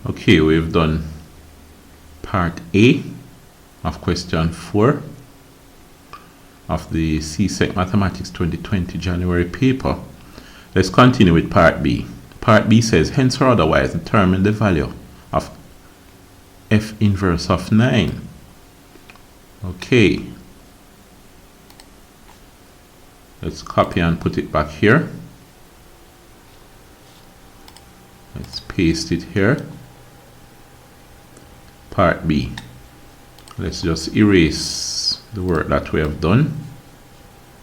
Okay, we've done part A of question 4 of the CSEC Mathematics 2020 January paper. Let's continue with part B. Part B says, hence or otherwise determine the value of f inverse of 9. Okay. Let's copy and put it back here. Let's paste it here. Part B. Let's just erase the work that we have done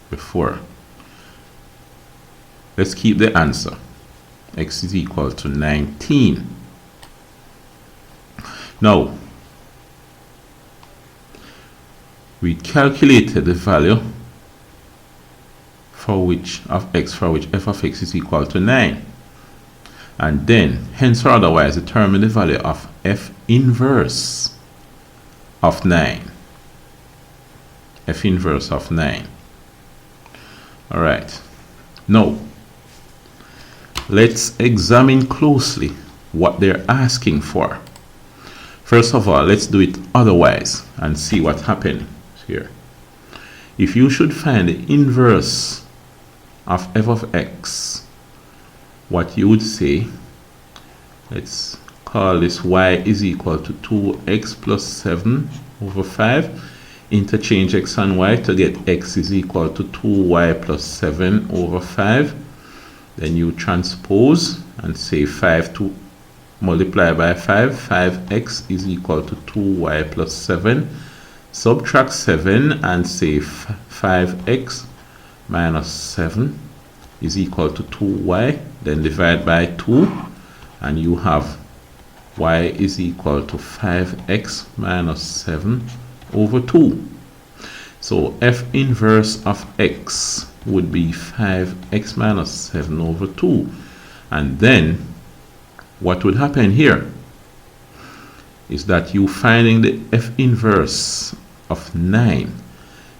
before. Let's keep the answer. X is equal to 19. Now, we calculated the value for which of x for which f of x is equal to 9. And then, hence or otherwise, determine the value of f inverse of 9. F inverse of 9. Alright. Now, let's examine closely what they're asking for. First of all, let's do it otherwise and see what happens here. If you should find the inverse of f of x, what you would say, let's call this y is equal to 2x plus 7 over 5. Interchange x and y to get x is equal to 2y plus 7 over 5. Then you transpose and say 5 to multiply by 5. 5x is equal to 2y plus 7. Subtract 7 and say 5x minus 7 is equal to 2y. Then divide by 2 and you have y is equal to 5x minus 7 over 2. So f inverse of x would be 5x minus 7 over 2. And then what would happen here is that you finding the f inverse of 9.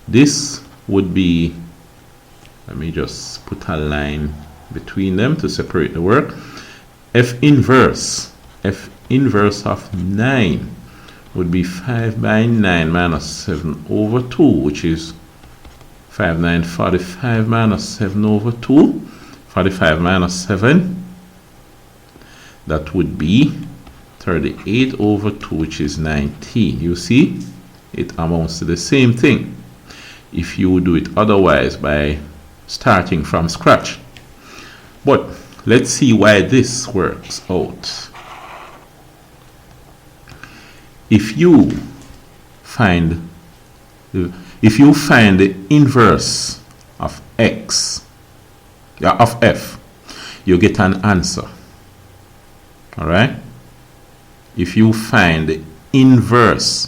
This would be, let me just put a line between them to separate the work. F inverse of 9 would be 5 by 9 minus 7 over 2, which is 5, 9, 45 minus 7 over 2. 45 minus 7, that would be 38 over 2, which is 19. You see, it amounts to the same thing if you do it otherwise by starting from scratch. But let's see why this works out. If you find the inverse of x, of f, you get an answer. All right? If you find the inverse,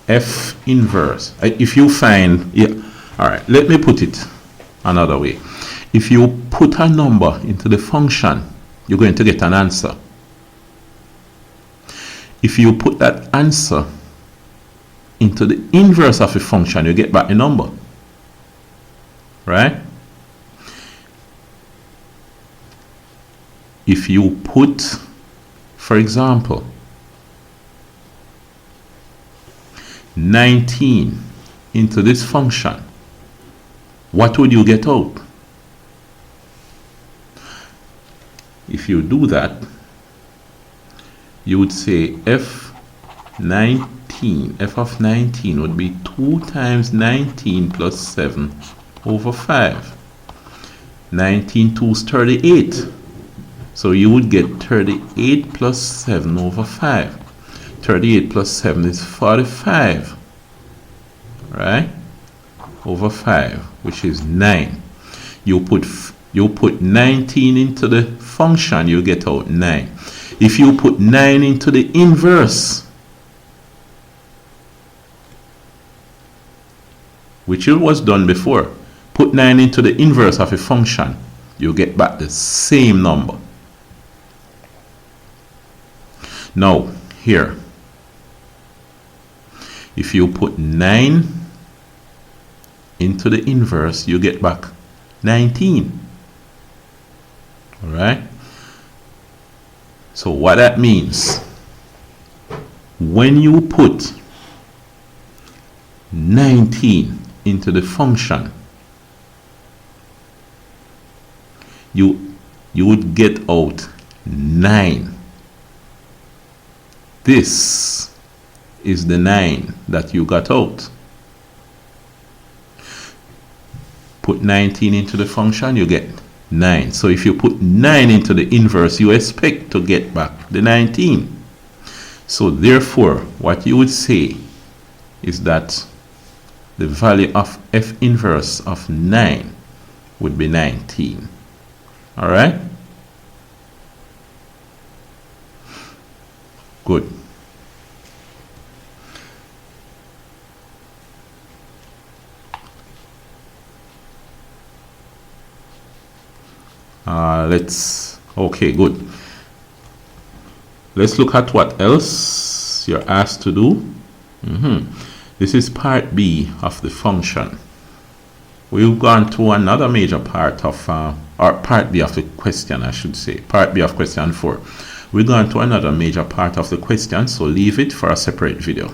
f inverse, if you find, yeah, all right, let me put it another way. If you put a number into the function, you're going to get an answer. If you put that answer into the inverse of a function, you get back a number. Right? If you put, for example, 19 into this function, what would you get out? If you do that, you would say f of 19 would be 2 times 19 plus 7 over 5. 19 2 is 38. So you would get 38 plus 7 over 5. 38 plus 7 is 45. Right? Over 5, which is 9. You put 19 into the function, you get out 9. If you put 9 into the inverse, which it was done before, put 9 into the inverse of a function, you get back the same number. Now, here, if you put 9 into the inverse, you get back 19. All right? So what that means, when you put 19 into the function, you would get out 9. This is the 9 that you got out. Put 19 into the function, you get 9. So if you put 9 into the inverse, you expect to get back the 19. So therefore, what you would say is that the value of f inverse of 9 would be 19. All right? Good. Okay, good. Let's look at what else you're asked to do. This is part B of the function. We've gone to another major part of, or part B of the question, I should say, part B of question 4. We've gone to another major part of the question, so leave it for a separate video.